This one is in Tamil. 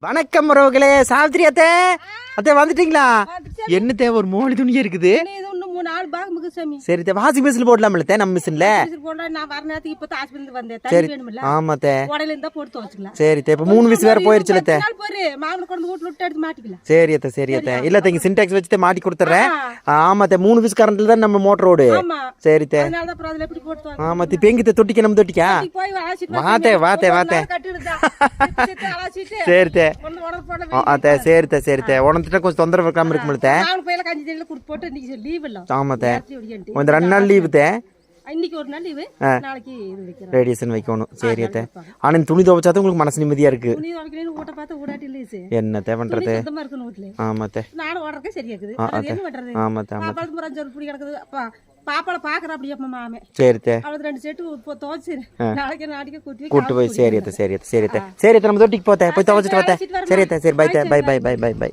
வணக்கம் உறவுகளே. சாவித்திரி அத்தை அத்தை வந்துட்டீங்களா? என்ன தேவை ஒரு மோளி துணியே இருக்குது. சரி தே வாஷிங் மிஷின் போடலாம்ல தே நம்ம மிஷின்ல. சரி ஆமா தே. சரி தே இப்ப 3 விஸ் வேற போயிருச்சுல தே. சரி அத்தை சரி அத்தை. இல்ல தே சின்டாக்ஸ் வச்சு மாட்டி கொடுத்துறேன். ஆமா தே 3 விஸ் கரண்ட்ல தான் நம்ம மோட்டர் ஓடு. சரி தே. ஆமா தே பெங்கி தே தொட்டிக்க நம்ம தொட்டிக்கா. வாத்தே வாத்தே வாத்தே. சரி தே. அத்தை சரி தே சரி தே. உனக்கிட்ட கொஞ்சம் தொந்தரவு இருக்காம இருக்கும்ல தே. ஆமா தே. இந்த 2 நாள் லீவு தே. இன்னைக்கு ஒரு நாள் லீவு, நாளைக்கு இது வைக்கிறோம். ரேடியேஷன் வைக்கணும். சரி அத்தை. ஆனா துணி துவைச்சாதான் உங்களுக்கு மனசு நிம்மதியா இருக்கு. துணி துவைக்கணும் ஊட்ட பார்த்து ஊடாட்டி இல்லையே. என்ன தே பண்றது? சுத்தமா இருக்கணும் வீட்ல. ஆமா தே. நானும் ஓடறக்கே சரியா இருக்குது. அது என்ன பண்றது? ஆமா தே. பாப்பாளுக்கு முறஞ்ச புடி கிடக்குது. பாப்பாள பாக்குற அப்படியே மாமே. சரி தே. அவளுக்கு 2 செட் துவைச்சு நாளைக்கு நாளைக்கு கூட்டி போய். சரி அத்தை சரி அத்தை சரி அத்தை. சரி அத்தை நம்ம தொட்டிக்கு போத்தே போய் துவைச்சிட்டு வாத்தே. சரி அத்தை சரி பை தே bye bye bye bye by.